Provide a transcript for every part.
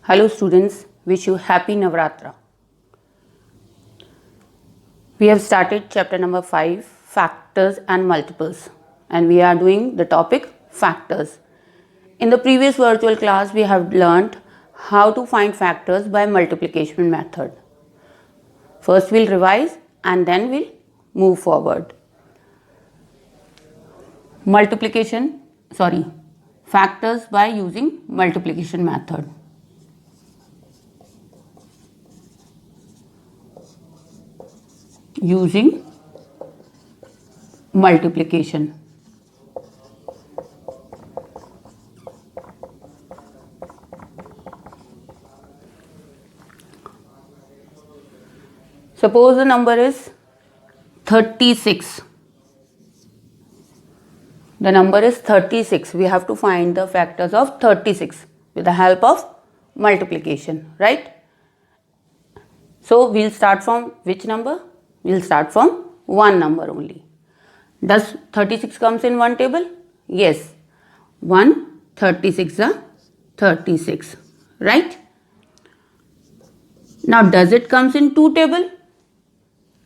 Hello students, wish you happy Navratra. We have started chapter number 5, factors and multiples, and we are doing the topic factors. In the previous virtual class we have learnt how to find factors by multiplication method. First we'll revise and then we'll move forward. Factors by using multiplication method. Using multiplication. Suppose the number is 36. The number is 36. We have to find the factors of 36 with the help of multiplication, right? So we'll start from which number? We'll start from one number only. Does 36 comes in one table? Yes. 1 36 are 36, right? Now does it comes in two table?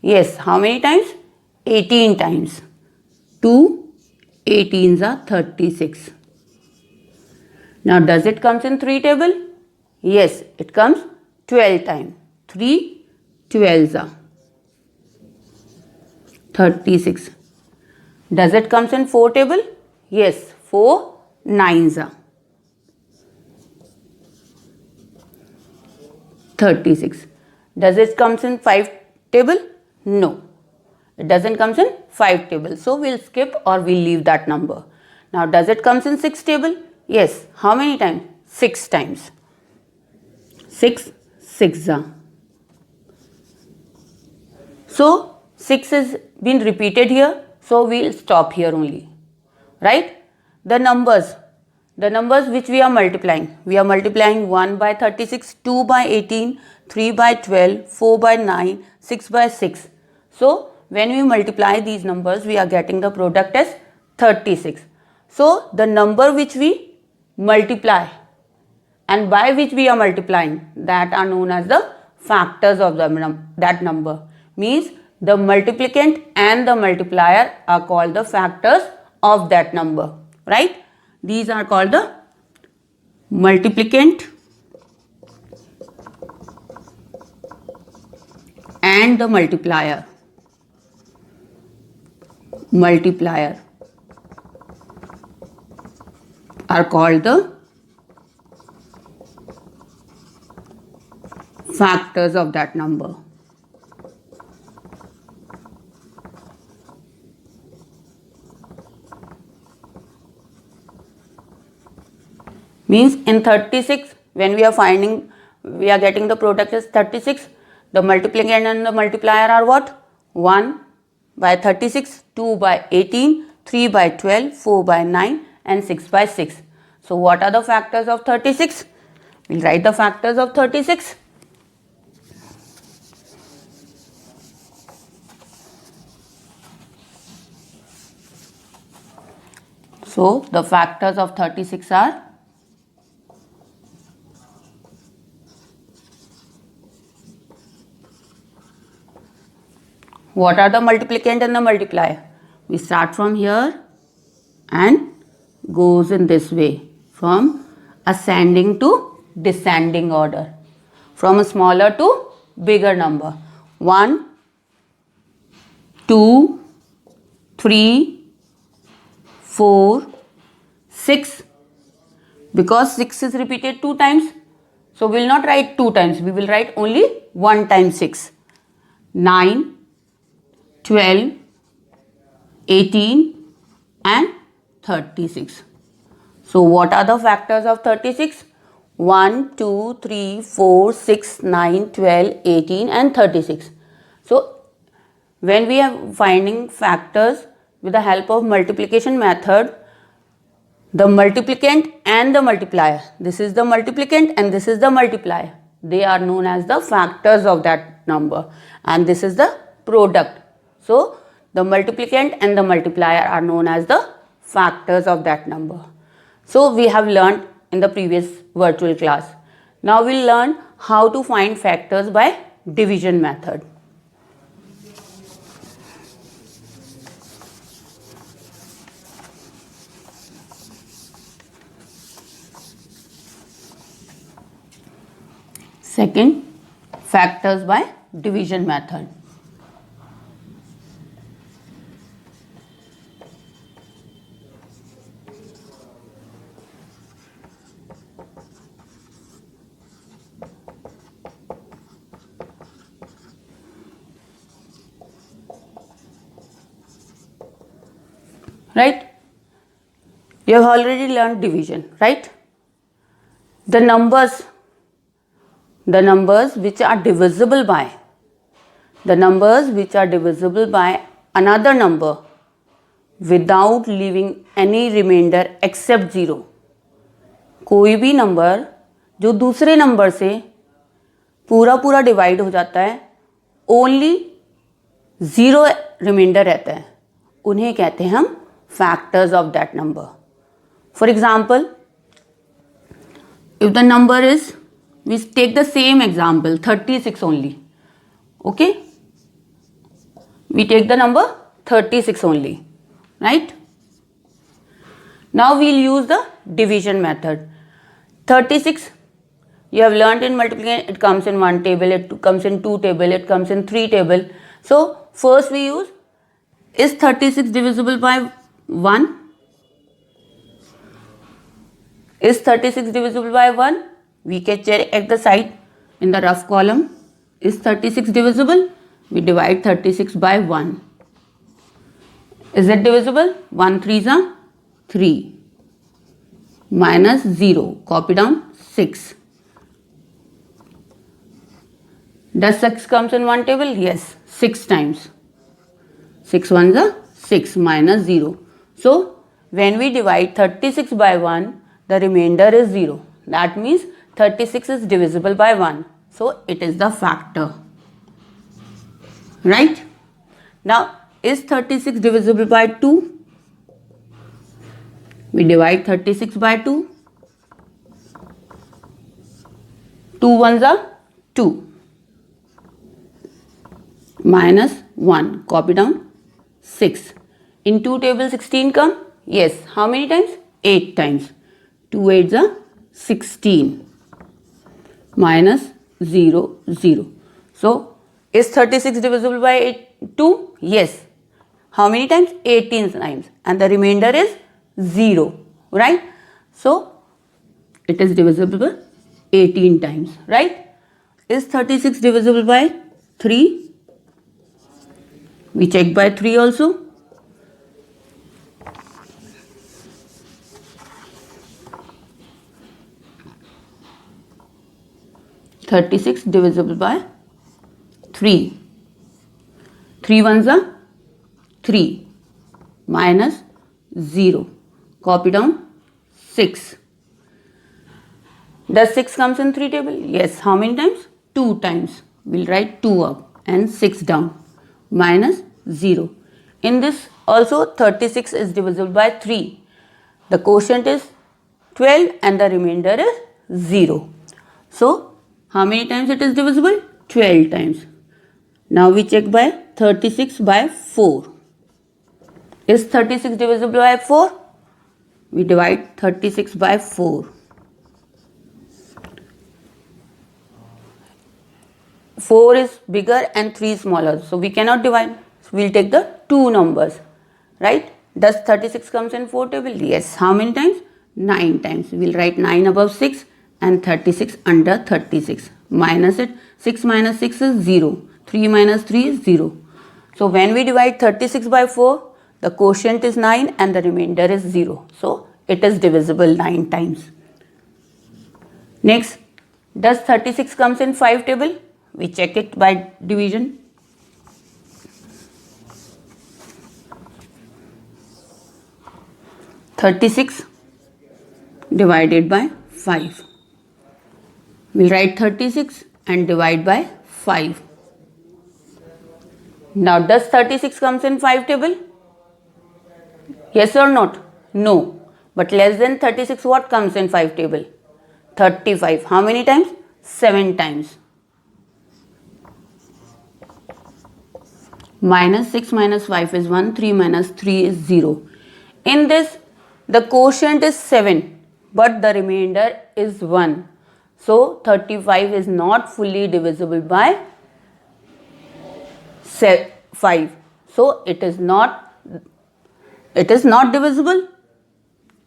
Yes. How many times? 18 times. 2 18s are 36. Now does it comes in three table? Yes, it comes 12 times. 3 12s are 36. Does it comes in four table? Yes, 4 9s are 36. Does it comes in five table? No. It doesn't comes in 5 table. So we'll skip or we'll leave that number. Now does it comes in 6 table? Yes. How many times? 6 times. 6 6 are. So 6 is been repeated here. So we'll stop here only. Right? The numbers which we are multiplying. We are multiplying 1 by 36, 2 by 18, 3 by 12, 4 by 9, 6 by 6. So when we multiply these numbers, we are getting the product as 36. So the number which we multiply and by which we are multiplying, that are known as the factors of that number. Means the multiplicand and the multiplier are called the factors of that number. Right? These are called the multiplicand and the multiplier. Multiplier are called the factors of that number. Means in 36, when we are getting the product as 36, the multiplicand and the multiplier are what? 1 by 36, 2 by 18, 3 by 12, 4 by 9 and 6 by 6. So what are the factors of 36? We'll write the factors of 36. So the factors of 36 are what are the multiplicand and the multiplier? We start from here and goes in this way from ascending to descending order. From a smaller to bigger number. 1, 2, 3, 4, 6. Because 6 is repeated 2 times. So we will not write 2 times. We will write only 1 time 6. 9, 12, 18 and 36. So what are the factors of 36? 1, 2, 3, 4, 6, 9, 12, 18 and 36. So when we are finding factors with the help of multiplication method, the multiplicand and the multiplier, this is the multiplicand and this is the multiplier, they are known as the factors of that number, and this is the product. So the multiplicand and the multiplier are known as the factors of that number. So we have learnt in the previous virtual class Now we'll learn how to find factors by division method. Second, factors by division method. Right? You have already learned division, right? The numbers which are divisible by another number without leaving any remainder except 0. कोई भी number जो दूसरे number से पूरा divide हो जाता है, only 0 reminder रहता है, उन्हें कहते हैं हम factors of that number. For example, if the number is, we take the same example, 36 only. Okay? We take the number 36 only. Right? Now we'll use the division method. 36, you have learned in multiplication, it comes in 1 table, it comes in 2 table, it comes in 3 table. So first we use, is 36 divisible by 1? Is 36 divisible by 1? We can check at the side in the rough column. Is 36 divisible? We divide 36 by 1. Is it divisible? 1 3s are 3. Minus 0. Copy down 6. Does 6 comes in one table? Yes. 6 times. 6 1s are 6 minus 0. So, when we divide 36 by 1, the remainder is 0. That means 36 is divisible by 1. So, it is the factor. Right? Now, is 36 divisible by 2? We divide 36 by 2. 2 1s are 2. Minus 1. Copy down 6. In 2 table 16 come? Yes. How many times? 8 times. 2 8s are 16. Minus 0 0. So, is 36 divisible by 2? Yes. How many times? 18 times. And the remainder is 0. Right? So, it is divisible by 18 times. Right? Is 36 divisible by 3? We check by 3 also. (36) divisible by 3. 3 1s are 3. Minus 0. Copy down 6. Does 6 comes in 3 table? Yes. How many times? 2 times. We'll write 2 up and 6 down. Minus 0. In this also 36 is divisible by 3. The quotient is 12 and the remainder is 0. So, how many times it is divisible? 12 times. Now we check by 36 by 4. Is 36 divisible by 4? We divide 36 by 4. 4 is bigger and 3 is smaller. So, we cannot divide. So, we will take the two numbers. Right? Does 36 comes in 4 table? Yes. How many times? 9 times. We will write 9 above 6 and 36 under 36. Minus it. 6 minus 6 is 0. 3 minus 3 is 0. So, when we divide 36 by 4, the quotient is 9 and the remainder is 0. So, it is divisible 9 times. Next, does 36 comes in 5 table? We check it by division. (36) divided by 5. We'll write 36 and divide by 5. Now, does 36 comes in 5 table? Yes or not? No. But less than 36 what comes in 5 table? 35. How many times? 7 times. Minus 6 minus 5 is 1. 3 minus 3 is 0. In this, the quotient is 7, but the remainder is 1. So 35 is not fully divisible by 5. So it is not divisible.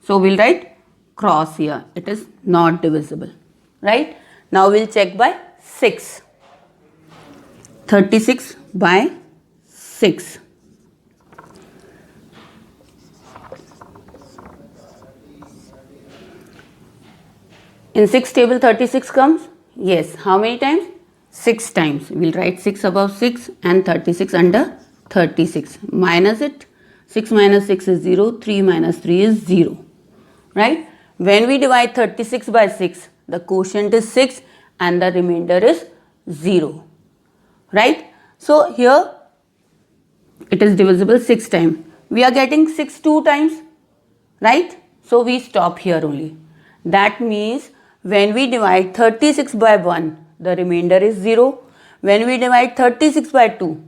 So we'll write cross here. It is not divisible. Right? Now we'll check by 6. 36 by 6. In 6 table 36 comes? Yes. How many times? 6 times. We'll write 6 above 6 and 36 under 36. Minus it. 6 minus 6 is 0. 3 minus 3 is 0. Right? When we divide 36 by 6, the quotient is 6 and the remainder is 0. Right? So here it is divisible 6 times. We are getting 6 2 times. Right? So we stop here only. That means when we divide 36 by 1, the remainder is 0. When we divide 36 by 2,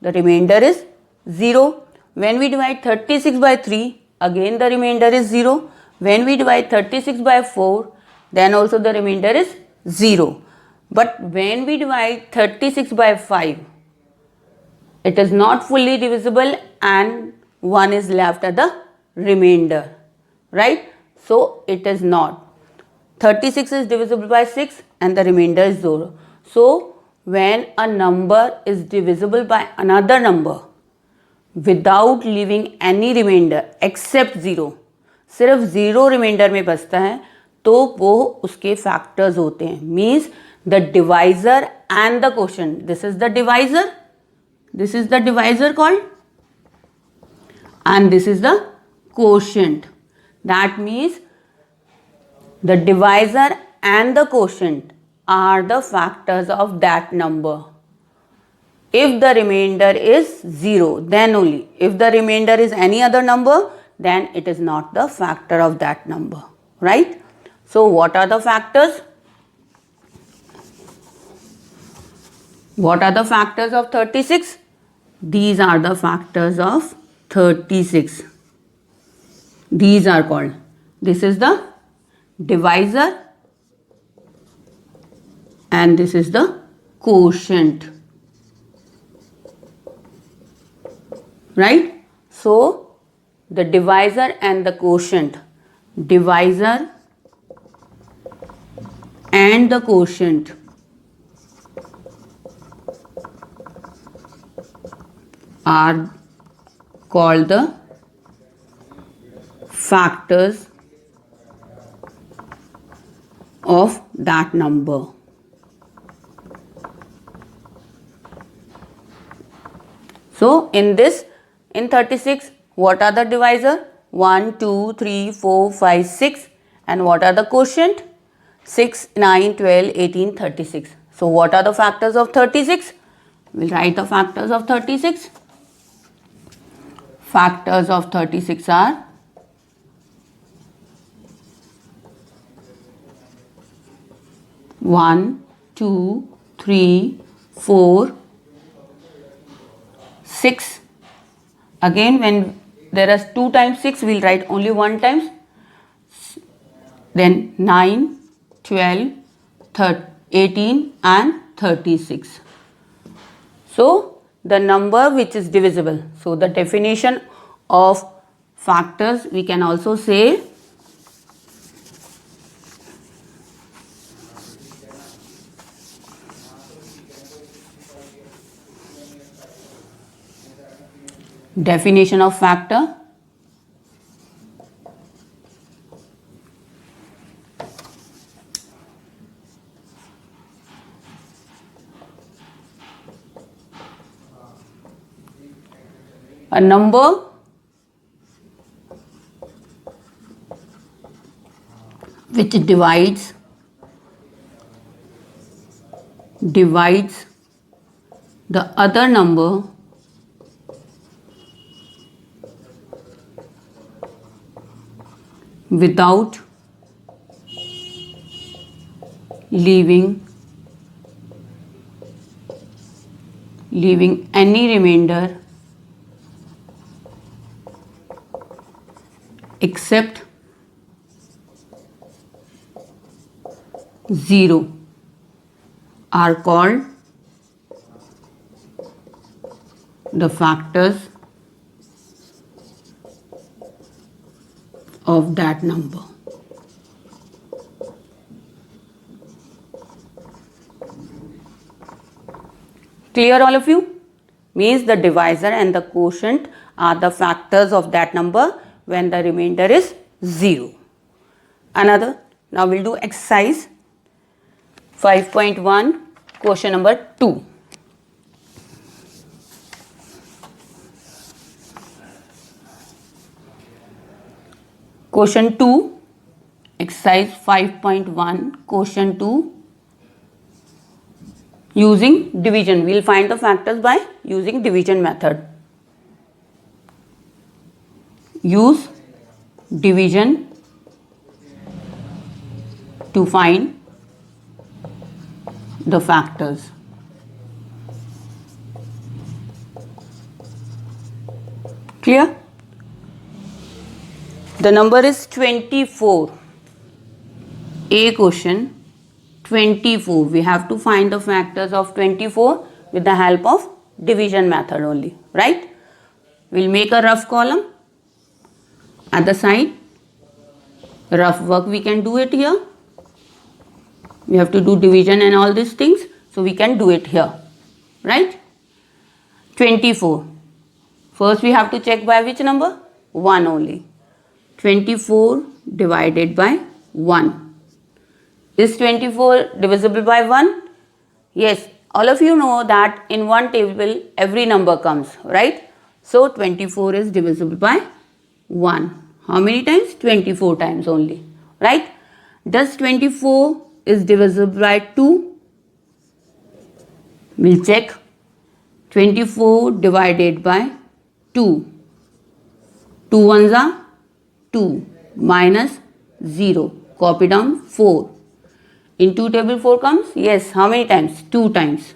the remainder is 0. When we divide 36 by 3, again the remainder is 0. When we divide 36 by 4, then also the remainder is 0. But when we divide 36 by 5, it is not fully divisible and 1 is left as the remainder. Right? So it is not. 36 is divisible by 6 and the remainder is 0. So when a number is divisible by another number without leaving any remainder except 0, सिर्फ 0 reminder में बचता है तो वो उसके factors होते हैं. Means the divisor and the quotient. This is the divisor, this is the divisor called, and this is the quotient. That means the divisor and the quotient are the factors of that number. If the remainder is 0, then only. If the remainder is any other number, then it is not the factor of that number. Right? So what are the factors? What are the factors of 36? These are the factors of 36. These are called. This is the divisor and this is the quotient. Right? So the divisor and the quotient. Divisor and the quotient are called the factors of that number. So in this, in 36, what are the divisor? 1, 2, 3, 4, 5, 6. And what are the quotient? 6, 9, 12, 18, 36. So what are the factors of 36? We'll write the factors of 36. Factors of 36 are 1, 2, 3, 4, 6. Again, when there is 2 times 6, we'll write only 1 times. Then 9, 12, 18 and 36. So the number which is divisible. So the definition of factors we can also say definition of factor. A number which divides the other number without leaving any remainder except 0 are called the factors of that number. Clear, all of you? Means the divisor and the quotient are the factors of that number when the remainder is 0. Another, now we'll do exercise 5.1, question number 2. Question 2, exercise 5.1, question 2. Using division, we will find the factors by using division method. Use division to find the factors. Clear? The number is 24. A question 24. We have to find the factors of 24 with the help of division method only, right? We'll make a rough column at the side. Rough work we can do it here. We have to do division and all these things, so we can do it here, right? 24. First we have to check by which number? 1 only. 24 divided by 1. Is 24 divisible by 1? Yes, all of you know that in one table every number comes, right? So 24 is divisible by 1. How many times? 24 times only, right? Does 24 is divisible by 2? We'll check. 24 divided by 2. 2 ones are 2 minus 0. Copy down 4. In 2 table 4 comes? Yes. How many times? 2 times.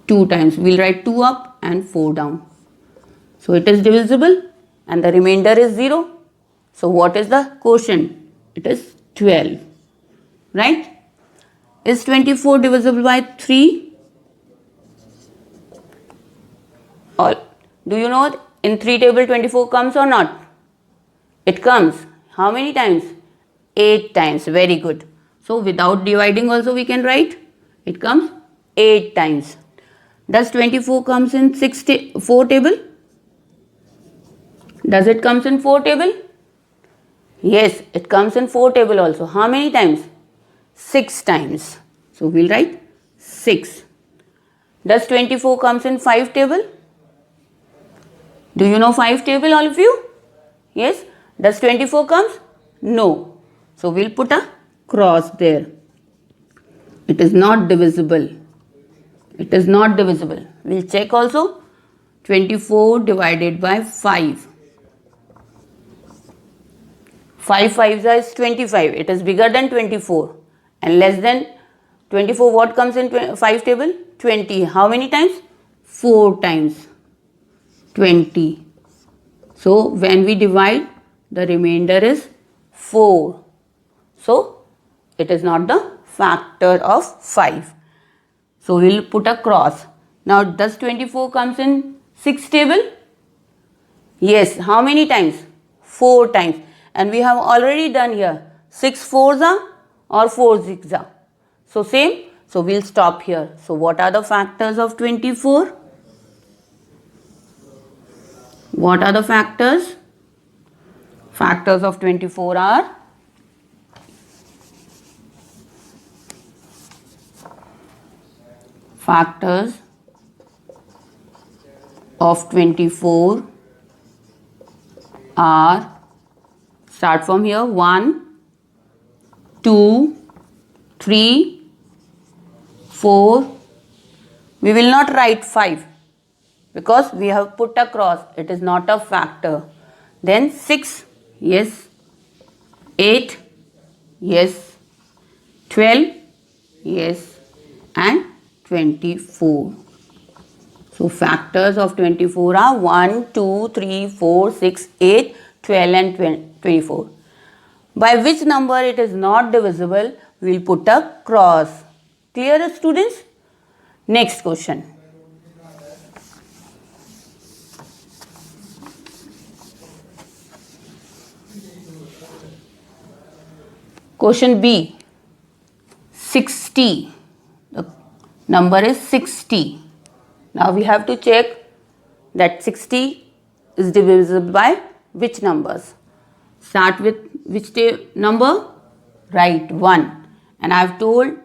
2 times. We'll write 2 up and 4 down. So it is divisible and the remainder is 0. So what is the quotient? It is 12. Right? Is 24 divisible by 3? Or do you know in 3 table 24 comes or not? It comes. How many times? 8 times. Very good. So without dividing also we can write. It comes 8 times. Does 24 comes in 4 table? Does it comes in 4 table? Yes, it comes in 4 table also. How many times? 6 times. So we'll write 6. Does 24 comes in 5 table? Do you know 5 table, all of you? Yes. Does 24 comes? No. So we'll put a cross there. It is not divisible. It is not divisible. We'll check also. 24 divided by 5. 5 5s is 25. It is bigger than 24. And less than 24, what comes in 5 table? 20. How many times? 4 times. 20. So when we divide, the remainder is 4. So it is not the factor of 5. So we will put a cross. Now does 24 comes in 6 table? Yes. How many times? 4 times. And we have already done here 6 4s are or 4 6s are. So same. So we'll stop here. So what are the factors of 24? What are the factors? Factors of 24 are factors of 24 are, start from here, 1, 2, 3, 4. We will not write 5 because we have put a cross. It is not a factor. Then 6. Yes. 8, yes, 12, yes, and 24. So factors of 24 are 1, 2, 3, 4, 6, 8, 12 and 24. By which number it is not divisible, we will put a cross. Clear, students? Next question. Question B. 60. The number is 60. Now we have to check that 60 is divisible by which numbers. Start with which number? Right, 1. And I have told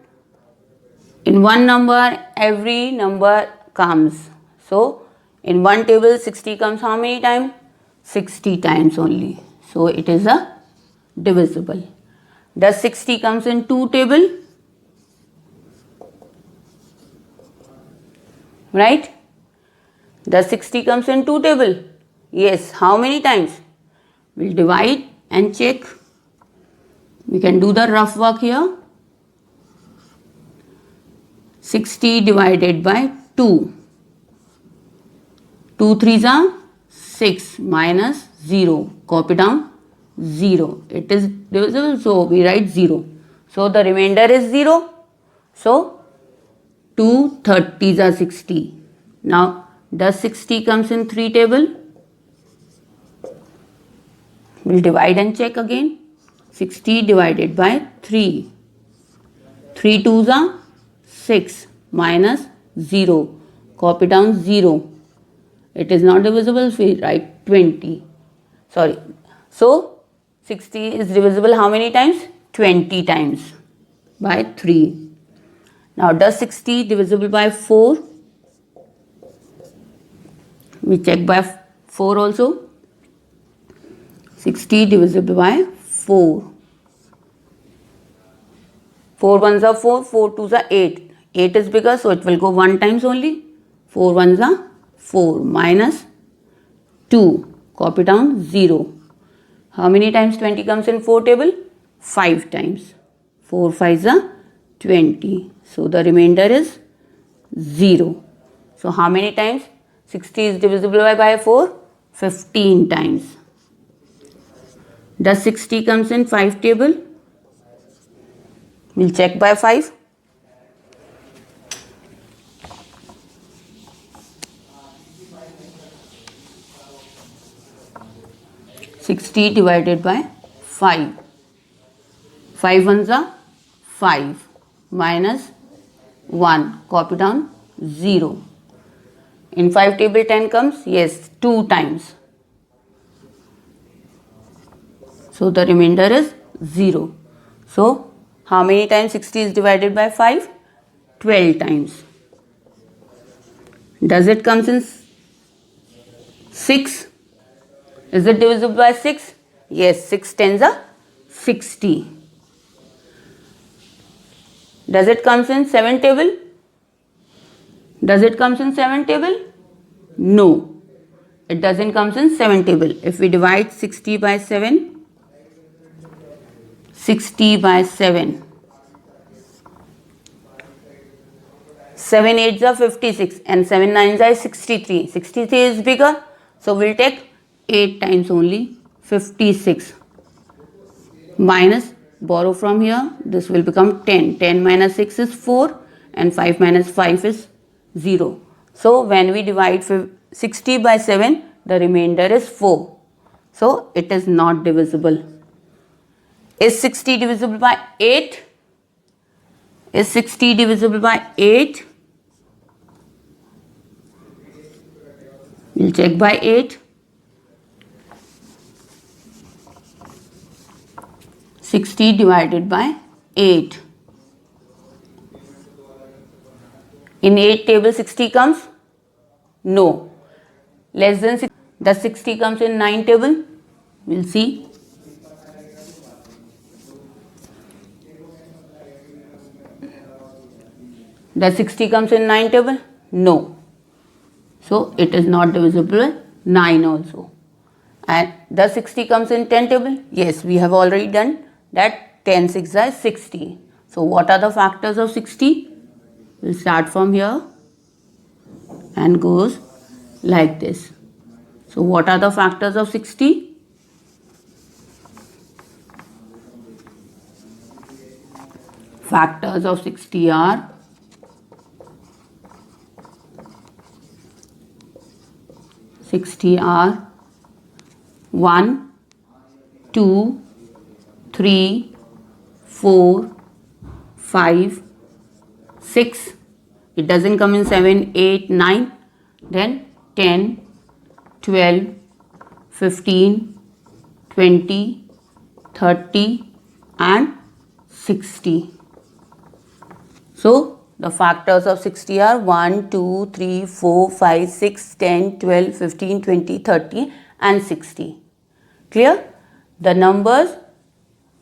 in one number every number comes. So in one table 60 comes how many times? 60 times only. So it is a divisible. Does 60 comes in two table? Right? Does 60 comes in two table? Yes. How many times? We'll divide and check. We can do the rough work here. 60 divided by 2. 2 3s are 6 minus 0. Copy down 0. It is divisible, so we write 0. So the remainder is 0. So 2 30s are 60. Now does 60 comes in 3 table? We'll divide and check again. 60 divided by 3. 3 2s are 6 minus 0. Copy down 0. It is not divisible, so we write 20. Sorry. So 60 is divisible how many times? 20 times by 3. Now does 60 divisible by 4? We check by 4 also. 60 divisible by 4. 4 ones are 4, 4 twos are 8. 8 is bigger, so it will go 1 times only. 4 ones are 4 minus 2. Copy down 0. How many times 20 comes in 4 table? 5 times. 4 5s are 20. So the remainder is 0. So how many times 60 is divisible by 4? 15 times. Does 60 comes in 5 table? We'll check by 5. Sixty divided by 5. 5 ones are 5 minus 1. Copy down 0. In 5 table 10 comes? Yes, 2 times. So the remainder is 0. So how many times 60 is divided by 5? 12 times. Does it comes in 6? Is it divisible by 6? Yes, 6 tens are 60. Does it comes in 7 table? Does it comes in 7 table? No. It doesn't comes in 7 table. If we divide 60 by 7, 60 by 7. 7 8s are 56 and 7 9s are 63. 63 is bigger, so we'll take 8 times only. 56 minus, borrow from here, this will become 10. 10 minus 6 is 4 and 5 minus 5 is 0. So when we divide 60 by 7, the remainder is 4. So it is not divisible. Is 60 divisible by 8? Is 60 divisible by 8? We'll check by 8. 60 divided by 8. In 8 table 60 comes? No. Less than 6. Does 60 comes in 9 table? We'll see. Does 60 comes in 9 table? No. So it is not divisible by 9 also. And does 60 comes in 10 table? Yes, we have already done. that 10 6 is 60. So what are the factors of 60? We'll start from here and goes like this. So what are the factors of 60? Factors of 60 are 1, 2, 3, 4, 5, 6. It doesn't come in 7, 8, 9. Then 10, 12, 15, 20, 30 and 60. So the factors of 60 are 1, 2, 3, 4, 5, 6, 10, 12, 15, 20, 30 and 60. Clear? The numbers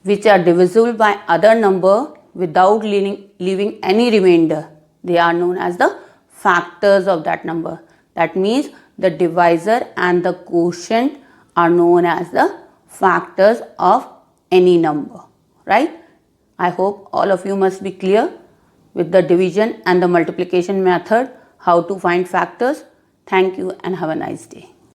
which are divisible by other number without leaving any remainder, they are known as the factors of that number. That means the divisor and the quotient are known as the factors of any number. Right? I hope all of you must be clear with the division and the multiplication method, how to find factors. Thank you and have a nice day.